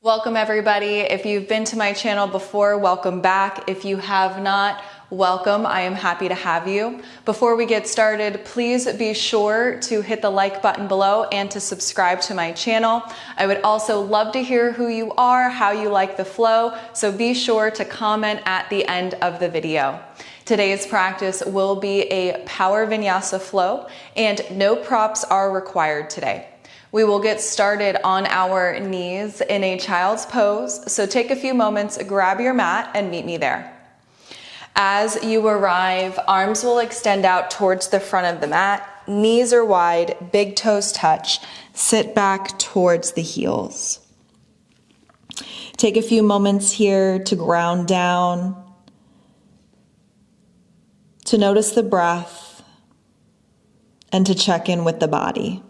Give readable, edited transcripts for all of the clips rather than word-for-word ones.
Welcome everybody. If you've been to my channel before, welcome back. If you have not, welcome. I am happy to have you. Before we get started, please be sure to hit the like button below and to subscribe to my channel. I would also love to hear who you are, how you like the flow, so be sure to comment at the end of the video. Today's practice will be a power vinyasa flow and no props are required today. We will get started on our knees in a child's pose, so take a few moments, grab your mat, and meet me there. As you arrive, arms will extend out towards the front of the mat, knees are wide, big toes touch, sit back towards the heels. Take a few moments here to ground down, to notice the breath, and to check in with the body.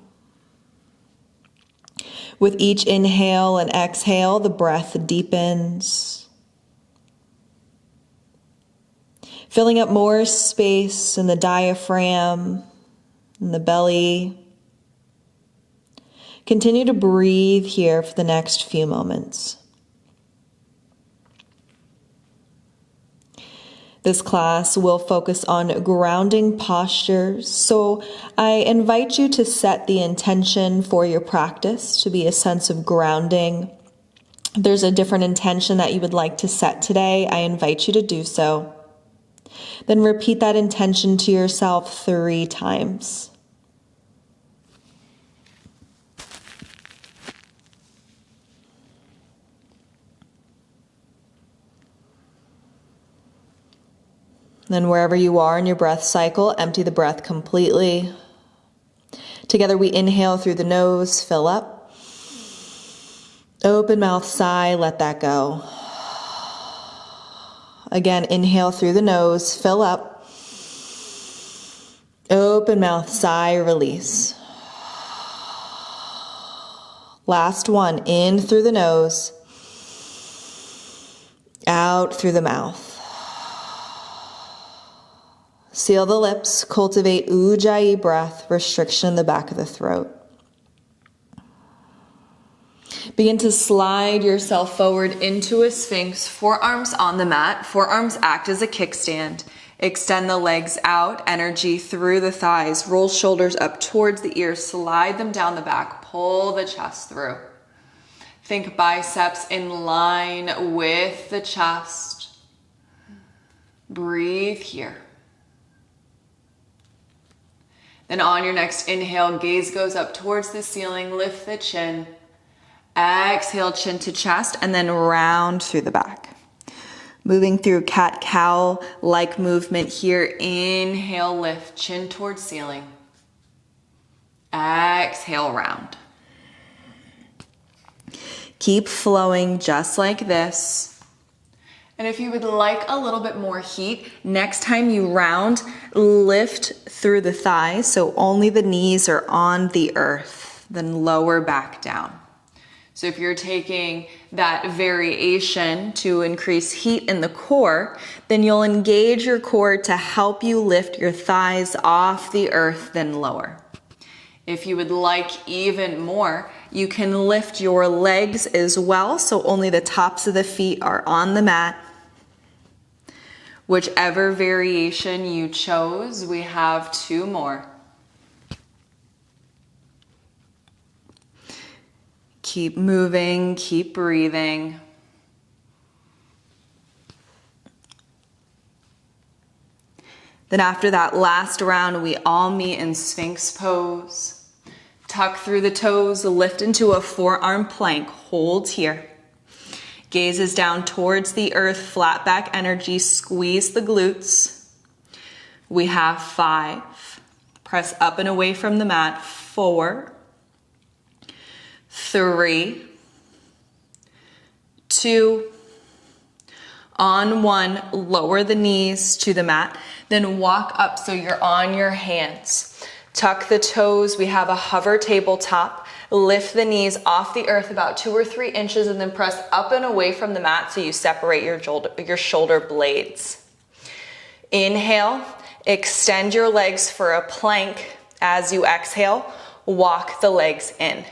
With each inhale and exhale, the breath deepens, filling up more space in the diaphragm, in the belly. Continue to breathe here for the next few moments. This class will focus on grounding postures, so I invite you to set the intention for your practice to be a sense of grounding. If there's a different intention that you would like to set today, I invite you to do so. Then repeat that intention to yourself 3 times. Then wherever you are in your breath cycle, empty the breath completely. Together we inhale through the nose, fill up. Open mouth, sigh, let that go. Again, inhale through the nose, fill up. Open mouth, sigh, release. Last one, in through the nose, out through the mouth. Seal the lips, cultivate Ujjayi breath, restriction in the back of the throat. Begin to slide yourself forward into a sphinx, forearms on the mat, forearms act as a kickstand. Extend the legs out, energy through the thighs, roll shoulders up towards the ears, slide them down the back, pull the chest through. Think biceps in line with the chest. Breathe here. Then on your next inhale, gaze goes up towards the ceiling, lift the chin. Exhale, chin to chest, and then round through the back. Moving through cat-cow-like movement here. Inhale, lift, chin towards ceiling. Exhale, round. Keep flowing just like this. And if you would like a little bit more heat, next time you round, lift through the thighs so only the knees are on the earth, then lower back down. So if you're taking that variation to increase heat in the core, then you'll engage your core to help you lift your thighs off the earth, then lower. If you would like even more, you can lift your legs as well, so only the tops of the feet are on the mat. Whichever variation you chose, we have 2 more. Keep moving, keep breathing. Then after that last round, we all meet in Sphinx pose. Tuck through the toes, lift into a forearm plank, hold here. Gazes down towards the earth, flat back energy, squeeze the glutes. We have 5. Press up and away from the mat. 4, 3, 2, on 1, lower the knees to the mat, then walk up so you're on your hands. Tuck the toes, we have a hover tabletop. Lift the knees off the earth about 2 or 3 inches and then press up and away from the mat so you separate your shoulder blades. Inhale, extend your legs for a plank. As you exhale, walk the legs in.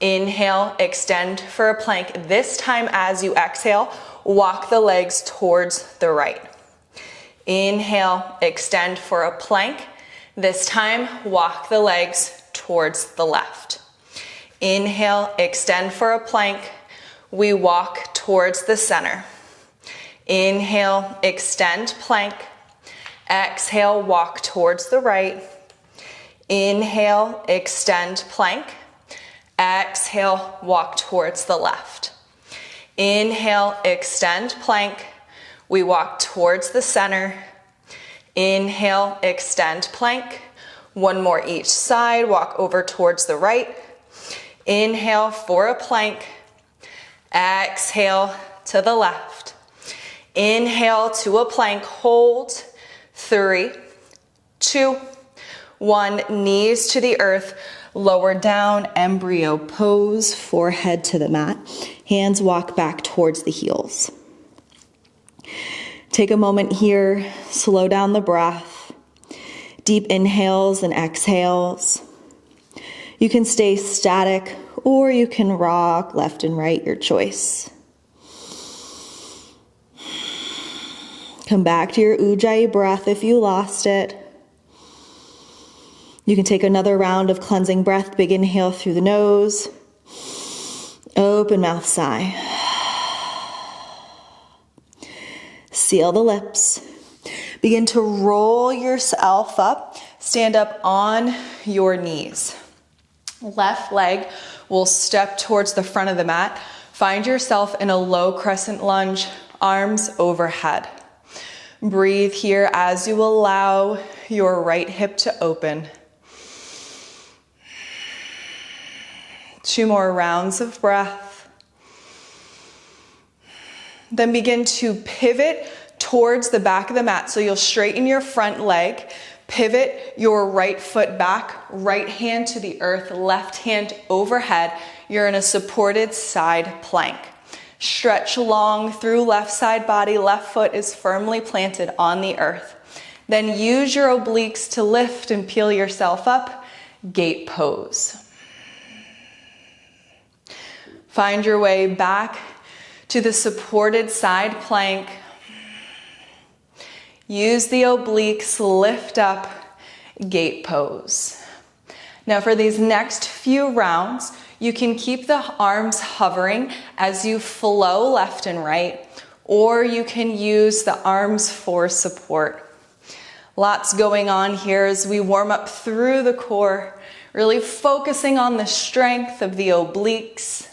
Inhale, extend for a plank. This time as you exhale, walk the legs towards the right. Inhale, extend for a plank. This time, walk the legs towards the left. Inhale, extend for a plank. We walk towards the center. Inhale, extend, plank. Exhale, walk towards the right. Inhale, extend, plank. Exhale, walk towards the left. Inhale, extend, plank. We walk towards the center. Inhale, extend, plank. One more each side, walk over towards the right. Inhale for a plank. Exhale to the left. Inhale to a plank, hold. 3, 2, 1, knees to the earth, lower down, embryo pose, forehead to the mat. Hands walk back towards the heels. Take a moment here, slow down the breath. Deep inhales and exhales. You can stay static or you can rock left and right, your choice. Come back to your Ujjayi breath if you lost it. You can take another round of cleansing breath. Big inhale through the nose. Open mouth, sigh. Seal the lips. Begin to roll yourself up. Stand up on your knees. Left leg will step towards the front of the mat. Find yourself in a low crescent lunge, arms overhead. Breathe here as you allow your right hip to open. 2 more rounds of breath. Then begin to pivot towards the back of the mat. So you'll straighten your front leg, pivot your right foot back, right hand to the earth, left hand overhead. You're in a supported side plank. Stretch long through left side body, left foot is firmly planted on the earth. Then use your obliques to lift and peel yourself up, gate pose. Find your way back to the supported side plank. Use the obliques, lift up, gate pose. Now for these next few rounds, you can keep the arms hovering as you flow left and right, or you can use the arms for support. Lots going on here as we warm up through the core, really focusing on the strength of the obliques.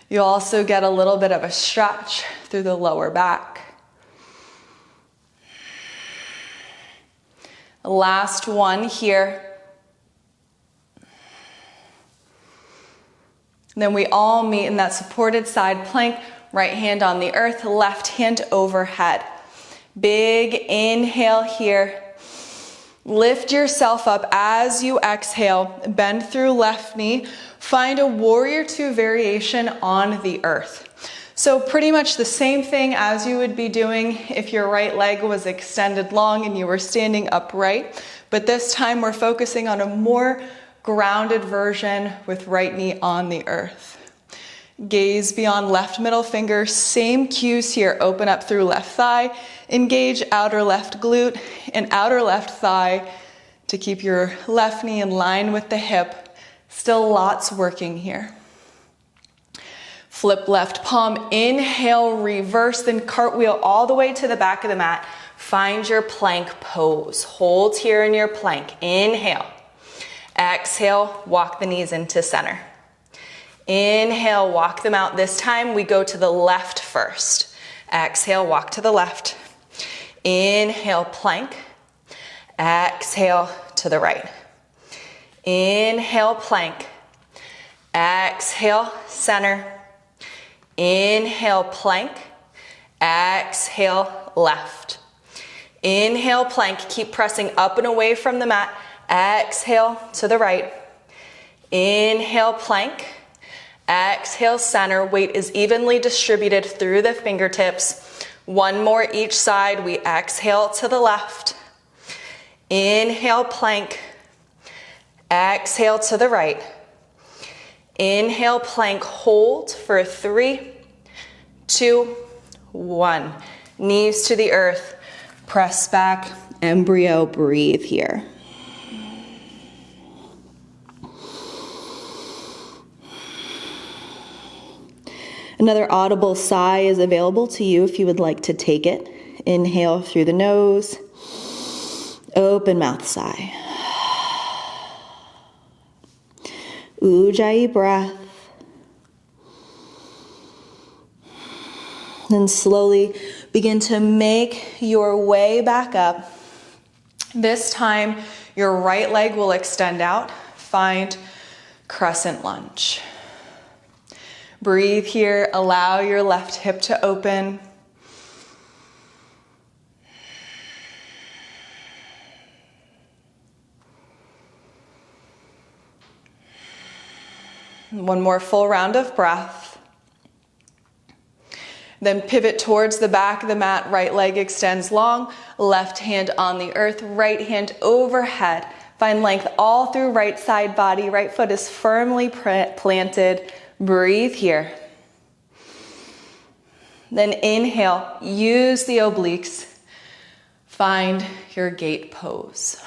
You also get a little bit of a stretch through the lower back. Last one here. Then we all meet in that supported side plank, right hand on the earth, left hand overhead. Big inhale here. Lift yourself up as you exhale, bend through left knee. Find a warrior 2 variation on the earth. So pretty much the same thing as you would be doing if your right leg was extended long and you were standing upright. But this time we're focusing on a more grounded version with right knee on the earth. Gaze beyond left middle finger. Same cues here. Open up through left thigh. Engage outer left glute and outer left thigh to keep your left knee in line with the hip. Still lots working here. Flip left palm, inhale, reverse, then cartwheel all the way to the back of the mat. Find your plank pose. Hold here in your plank. Inhale. Exhale, walk the knees into center. Inhale, walk them out. This time we go to the left first. Exhale, walk to the left. Inhale, plank. Exhale to the right. Inhale, plank. Exhale, center. Inhale, plank. Exhale, left. Inhale, plank. Keep pressing up and away from the mat. Exhale to the right. Inhale, plank. Exhale, center. Weight is evenly distributed through the fingertips. One more each side. We exhale to the left. Inhale, plank. Exhale to the right. Inhale, plank, hold for 3, 2, 1. Knees to the earth, press back, embryo, breathe here. Another audible sigh is available to you if you would like to take it. Inhale through the nose, open mouth sigh. Ujjayi breath. Then slowly begin to make your way back up. This time, your right leg will extend out. Find crescent lunge. Breathe here. Allow your left hip to open. One more full round of breath. Then pivot towards the back of the mat. Right leg extends long. Left hand on the earth. Right hand overhead. Find length all through right side body. Right foot is firmly planted. Breathe here. Then inhale. Use the obliques. Find your gate pose.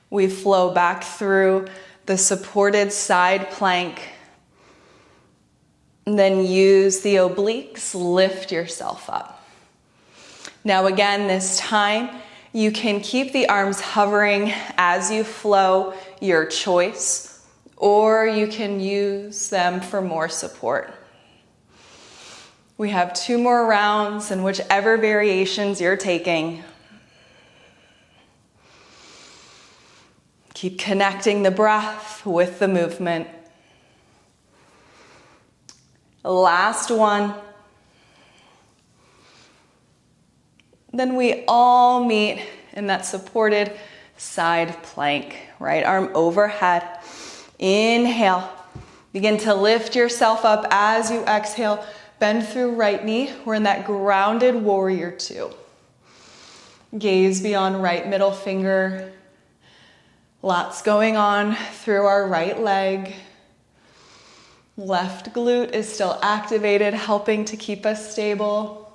We flow back through the supported side plank. And then use the obliques, lift yourself up. Now again, this time, you can keep the arms hovering as you flow, your choice, or you can use them for more support. We have 2 more rounds, and whichever variations you're taking, keep connecting the breath with the movement. Last one. Then we all meet in that supported side plank. Right arm overhead. Inhale. Begin to lift yourself up as you exhale. Bend through right knee. We're in that grounded warrior 2. Gaze beyond right middle finger. Lots going on through our right leg. Left glute is still activated, helping to keep us stable.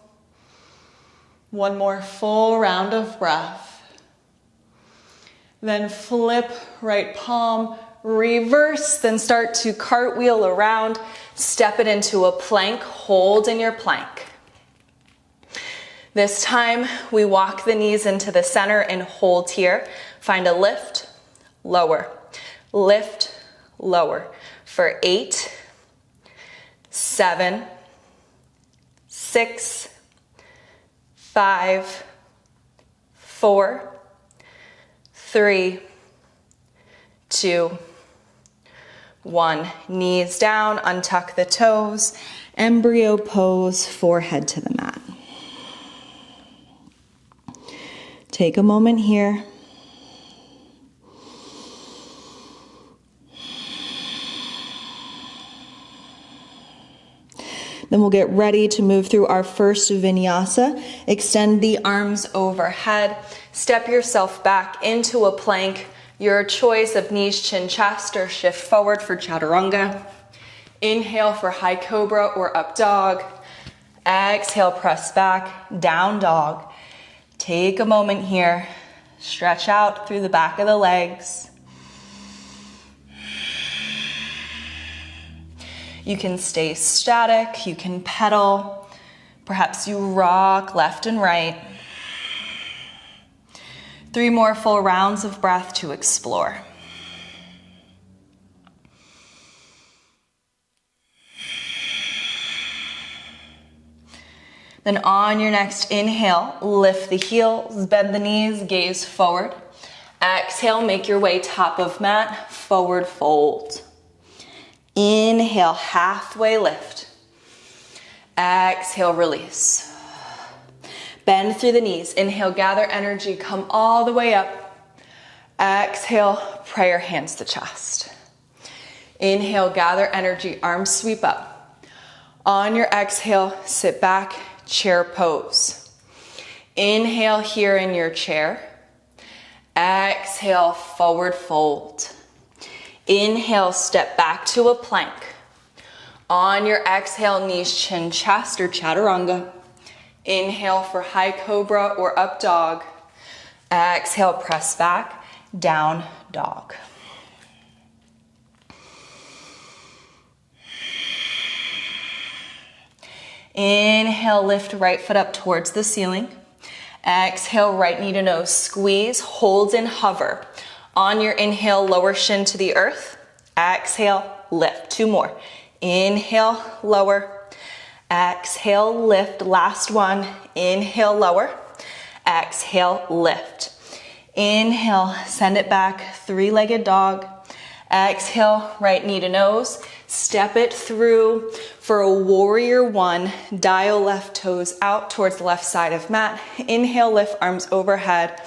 One more full round of breath. Then flip right palm, reverse, then start to cartwheel around, step it into a plank, hold in your plank. This time, we walk the knees into the center and hold here. Find a lift, lower, lift, lower for 8, 7, 6, 5, 4, 3, 2, 1. Knees down, untuck the toes, embryo pose, forehead to the mat. Take a moment here. Then we'll get ready to move through our first vinyasa. Extend the arms overhead. Step yourself back into a plank. Your choice of knees, chin, chest, or shift forward for chaturanga. Inhale for high cobra or up dog. Exhale, press back, down dog. Take a moment here. Stretch out through the back of the legs. You can stay static, you can pedal, perhaps you rock left and right. 3 more full rounds of breath to explore. Then on your next inhale, lift the heels, bend the knees, gaze forward. Exhale, make your way top of mat, forward fold. Inhale, halfway lift. Exhale, release. Bend through the knees. Inhale, gather energy, come all the way up. Exhale, prayer hands to chest. Inhale, gather energy, arms sweep up. On your exhale, sit back, chair pose. Inhale here in your chair. Exhale, forward fold. Inhale, step back to a plank. On your exhale, knees, chin, chest, or chaturanga. Inhale for high cobra or up dog. Exhale, press back, down dog. Inhale, lift right foot up towards the ceiling. Exhale, right knee to nose, squeeze, hold and hover. On your inhale, lower shin to the earth. Exhale, lift. 2 more. Inhale, lower. Exhale, lift. Last one. Inhale, lower. Exhale, lift. Inhale, send it back, 3-legged dog. Exhale, right knee to nose. Step it through for a warrior 1. Dial left toes out towards the left side of mat. Inhale, lift arms overhead.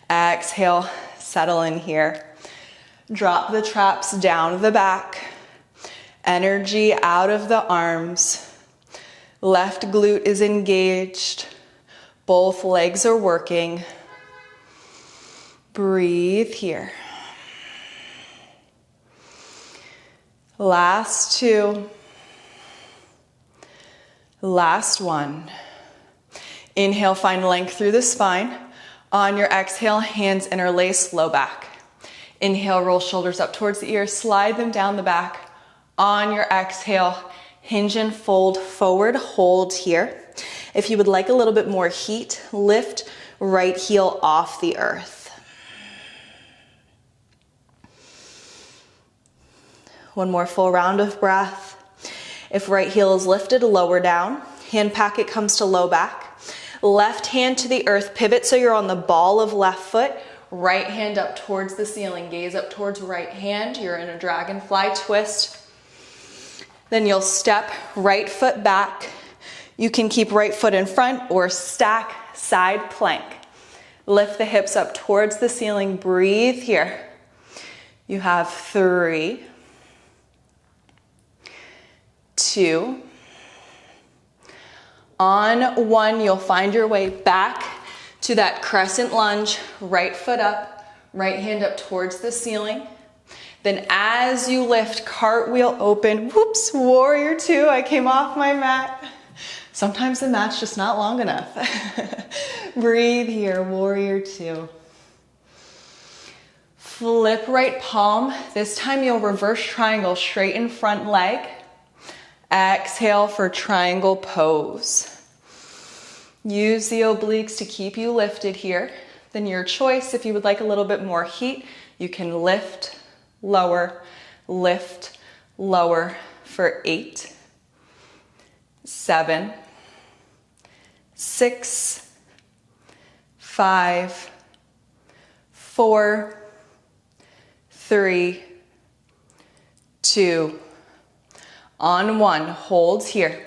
Exhale, settle in here. Drop the traps down the back. Energy out of the arms. Left glute is engaged. Both legs are working. Breathe here. Last 2. Last 1. Inhale, find length through the spine. On your exhale, hands interlace, low back. Inhale, roll shoulders up towards the ears, slide them down the back. On your exhale, hinge and fold forward, hold here. If you would like a little bit more heat, lift right heel off the earth. One more full round of breath. If right heel is lifted, lower down. Hand packet comes to low back. Left hand to the earth, pivot so you're on the ball of left foot. Right hand up towards the ceiling, gaze up towards right hand. You're in a dragonfly twist. Then you'll step right foot back. You can keep right foot in front or stack side plank. Lift the hips up towards the ceiling, breathe here. You have 3, 2. On 1, you'll find your way back to that crescent lunge, right foot up, right hand up towards the ceiling. Then as you lift, cartwheel open, whoops, warrior 2, I came off my mat. Sometimes the mat's just not long enough. Breathe here, warrior 2. Flip right palm. This time you'll reverse triangle, straighten front leg. Exhale for triangle pose. Use the obliques to keep you lifted here. Then your choice, if you would like a little bit more heat, you can lift, lower for 8, 7, 6, 5, 4, 3, 2, on 1, hold here.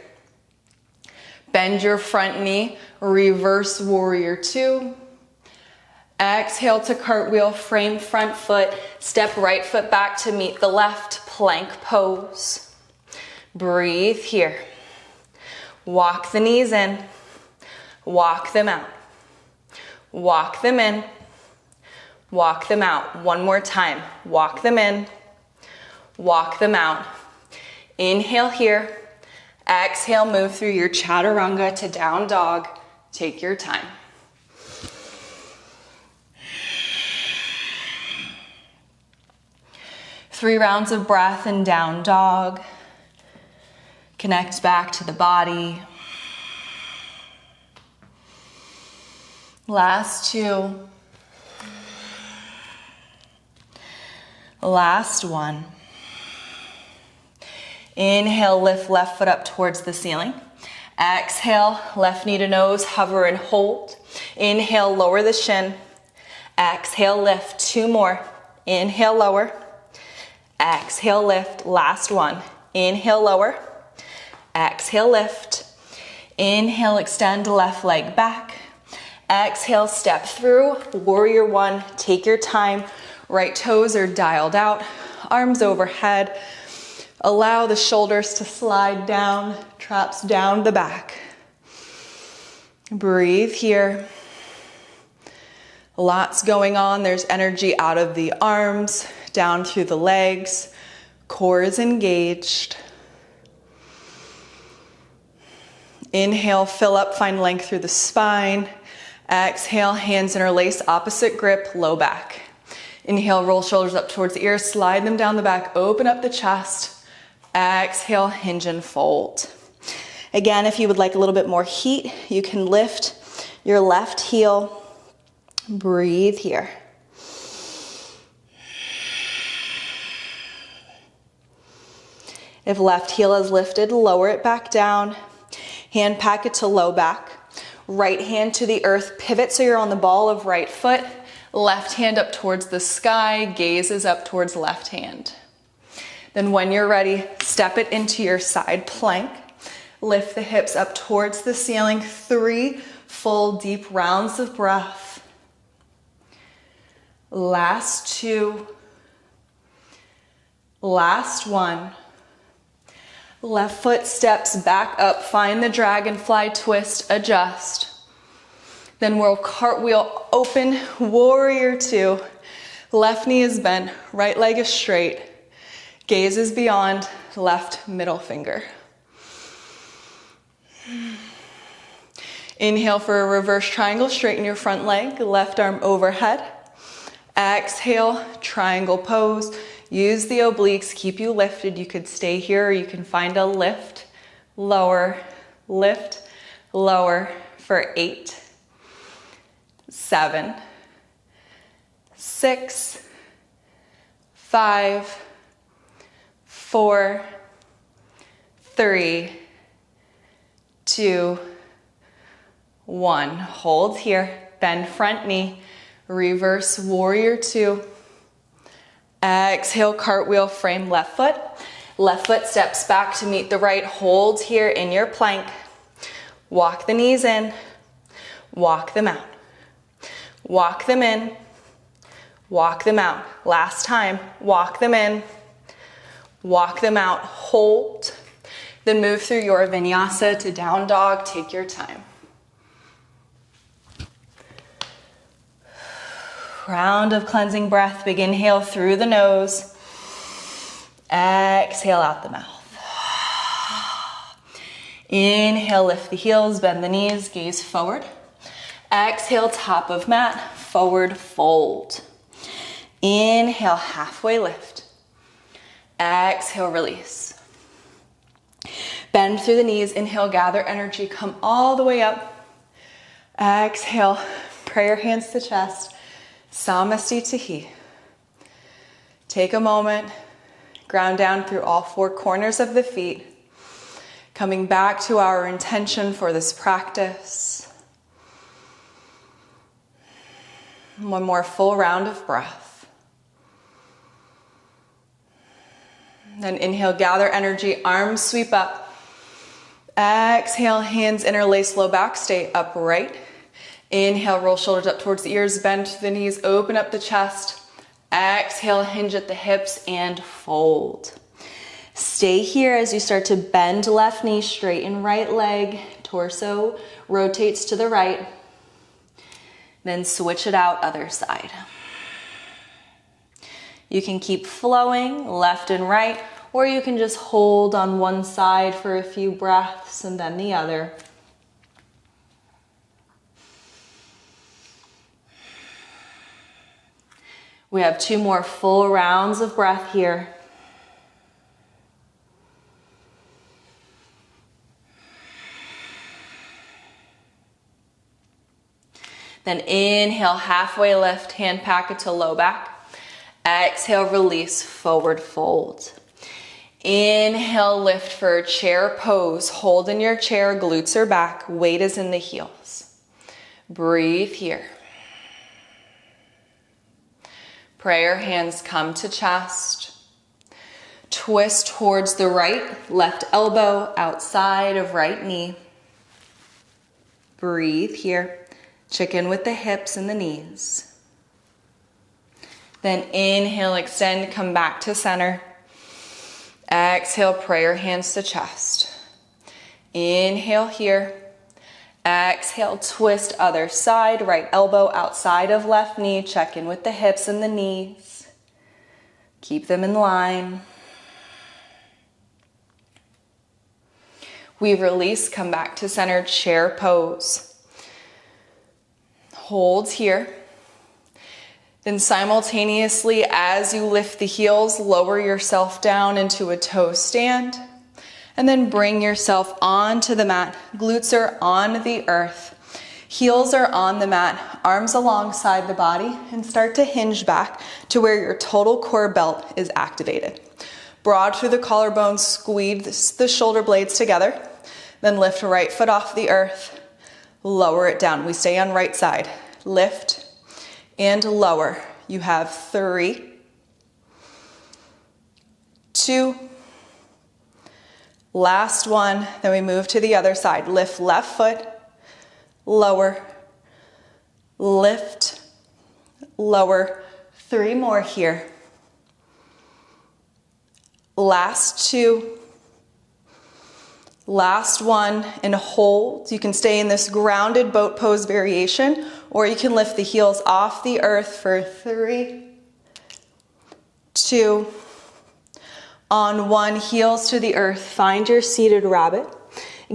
Bend your front knee, reverse warrior 2. Exhale to cartwheel, frame front foot, step right foot back to meet the left, plank pose. Breathe here. Walk the knees in, walk them out. Walk them in, walk them out. One more time. Walk them in, walk them out. Inhale here. Exhale, move through your chaturanga to down dog. Take your time. Three rounds of breath in down dog. Connect back to the body. Last 2. Last 1. Inhale, lift left foot up towards the ceiling. Exhale, left knee to nose, hover and hold. Inhale, lower the shin. Exhale, lift. 2 more. Inhale, lower. Exhale, lift. Last 1. Inhale, lower. Exhale, lift. Inhale, extend left leg back. Exhale, step through. Warrior 1. Take your time. Right toes are dialed out. Arms overhead. Allow the shoulders to slide down, traps down the back. Breathe here. Lots going on. There's energy out of the arms, down through the legs. Core is engaged. Inhale, fill up, find length through the spine. Exhale, hands interlace, opposite grip, low back. Inhale, roll shoulders up towards the ears, slide them down the back, open up the chest. Exhale, hinge and fold. Again, if you would like a little bit more heat, you can lift your left heel. Breathe here. If left heel is lifted, lower it back down. Hand packet to low back. Right hand to the earth, pivot so you're on the ball of right foot. Left hand up towards the sky, gaze is up towards left hand. Then when you're ready, step it into your side plank. Lift the hips up towards the ceiling. 3 full deep rounds of breath. Last 2. Last 1. Left foot steps back up. Find the dragonfly twist, adjust. Then we'll cartwheel open, warrior 2. Left knee is bent, right leg is straight. Gaze is beyond, left middle finger. Inhale for a reverse triangle, straighten your front leg, left arm overhead. Exhale, triangle pose. Use the obliques, keep you lifted. You could stay here or you can find a lift, lower for 8, 7, 6, 5, 4, 3, 2, 1. Hold here, bend front knee, reverse warrior 2. Exhale, cartwheel, frame left foot. Left foot steps back to meet the right. Hold here in your plank. Walk the knees in, walk them out. Walk them in, walk them out. Last time, walk them in, walk them out. Hold, then move through your vinyasa to down dog. Take your time. Round of cleansing breath. Big inhale through the nose. Exhale out the mouth. Inhale, lift the heels, bend the knees, gaze forward. Exhale, top of mat, forward fold. Inhale, halfway lift. Exhale, release. Bend through the knees. Inhale, gather energy, come all the way up. Exhale, prayer hands to chest. Samasti Tahi. Take a moment, ground down through all 4 corners of the feet. Coming back to our intention for this practice. One more full round of breath. Then inhale, gather energy, arms sweep up. Exhale, hands interlace, low back, stay upright. Inhale, roll shoulders up towards the ears, bend to the knees, open up the chest. Exhale, hinge at the hips and fold. Stay here as you start to bend left knee, straighten right leg, torso rotates to the right. Then switch it out, other side. You can keep flowing left and right, or you can just hold on one side for a few breaths and then the other. We have 2 more full rounds of breath here. Then inhale, halfway lift, hand packet to low back. Exhale, release, forward fold. Inhale, lift for a chair pose. Hold in your chair, glutes are back, weight is in the heels. Breathe here. Prayer hands come to chest. Twist towards the right, left elbow outside of right knee. Breathe here. Chicken with the hips and the knees. Then inhale, extend, come back to center. Exhale, prayer hands to chest. Inhale here. Exhale, twist other side, right elbow outside of left knee. Check in with the hips and the knees. Keep them in line. We release, come back to center chair pose. Hold here. Then simultaneously, as you lift the heels, lower yourself down into a toe stand. And then bring yourself onto the mat. Glutes are on the earth. Heels are on the mat. Arms alongside the body. And start to hinge back to where your total core belt is activated. Broad through the collarbones, squeeze the shoulder blades together. Then lift right foot off the earth. Lower it down. We stay on right side. Lift and lower. You have 3, 2, last one. Then we move to the other side. Lift left foot, lower, lift, lower. 3 more here. Last 2. Last one, and hold. You can stay in this grounded boat pose variation, or you can lift the heels off the earth for 3, 2, on 1, heels to the earth. Find your seated rabbit.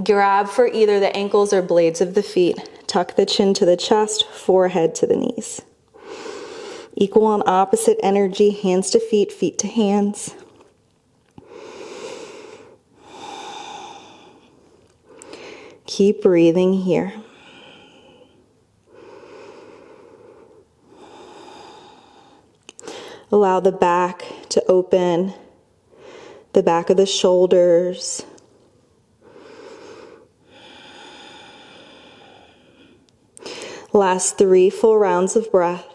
Grab for either the ankles or blades of the feet. Tuck the chin to the chest, forehead to the knees. Equal and opposite energy, hands to feet, feet to hands. Keep breathing here. Allow the back to open, the back of the shoulders. Last 3 full rounds of breath.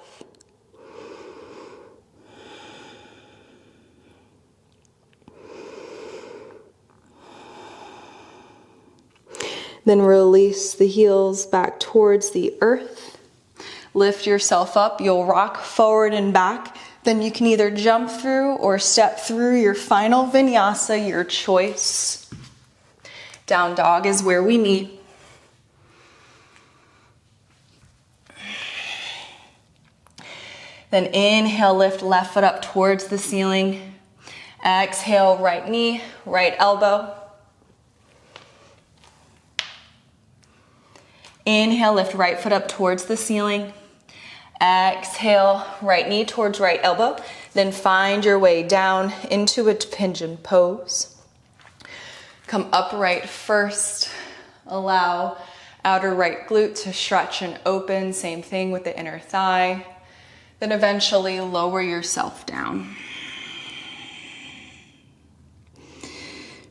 Then release the heels back towards the earth. Lift yourself up. You'll rock forward and back. Then you can either jump through or step through your final vinyasa, your choice. Down dog is where we meet. Then inhale, lift left foot up towards the ceiling. Exhale, right knee, right elbow. Inhale, lift right foot up towards the ceiling. Exhale, right knee towards right elbow. Then find your way down into a pigeon pose. Come upright first. Allow outer right glute to stretch and open. Same thing with the inner thigh. Then eventually lower yourself down.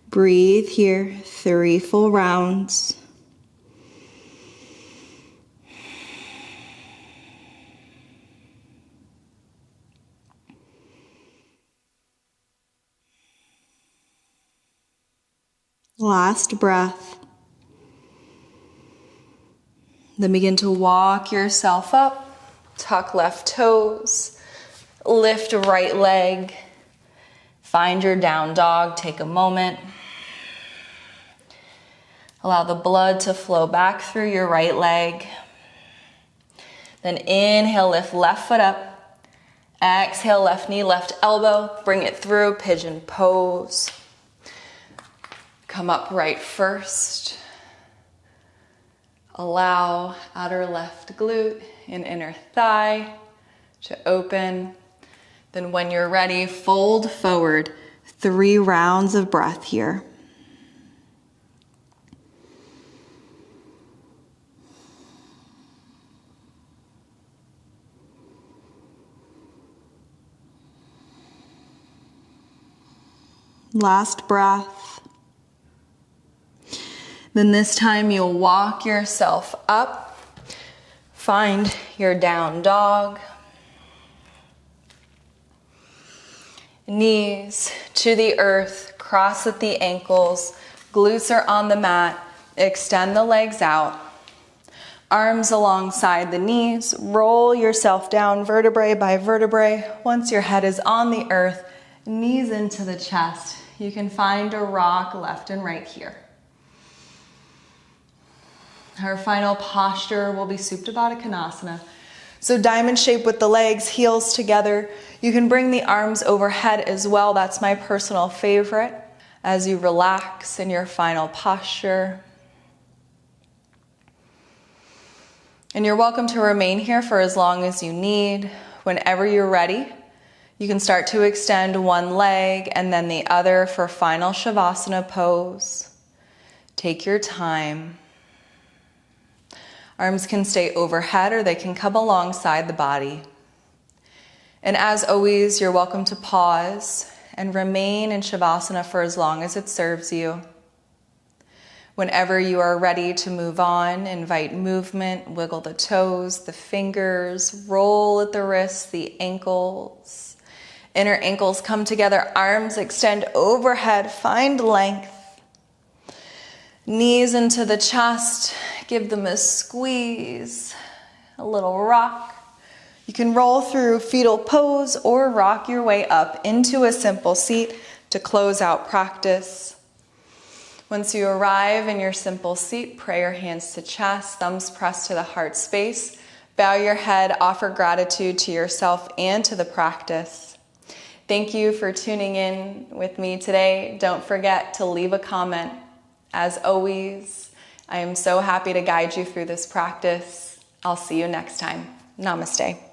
Breathe here, 3 full rounds. Last breath. Then begin to walk yourself up. Tuck left toes. Lift right leg. Find your down dog. Take a moment. Allow the blood to flow back through your right leg. Then inhale, lift left foot up. Exhale, left knee, left elbow. Bring it through, pigeon pose. Come upright first. Allow outer left glute and inner thigh to open. Then when you're ready, fold forward. 3 rounds of breath here. Last breath. Then this time you'll walk yourself up. Find your down dog. Knees to the earth, cross at the ankles. Glutes are on the mat. Extend the legs out. Arms alongside the knees. Roll yourself down vertebrae by vertebrae. Once your head is on the earth, knees into the chest. You can find a rock left and right here. Our final posture will be Supta Baddha Konasana. So diamond shape with the legs, heels together. You can bring the arms overhead as well. That's my personal favorite. As you relax in your final posture. And you're welcome to remain here for as long as you need. Whenever you're ready, you can start to extend one leg and then the other for final Shavasana pose. Take your time. Arms can stay overhead or they can come alongside the body. And as always, you're welcome to pause and remain in Shavasana for as long as it serves you. Whenever you are ready to move on, invite movement, wiggle the toes, the fingers, roll at the wrists, the ankles. Inner ankles come together, arms extend overhead, find length. Knees into the chest, give them a squeeze, a little rock. You can roll through fetal pose or rock your way up into a simple seat to close out practice. Once you arrive in your simple seat, pray your hands to chest, thumbs pressed to the heart space. Bow your head, offer gratitude to yourself and to the practice. Thank you for tuning in with me today. Don't forget to leave a comment. As always, I am so happy to guide you through this practice. I'll see you next time. Namaste.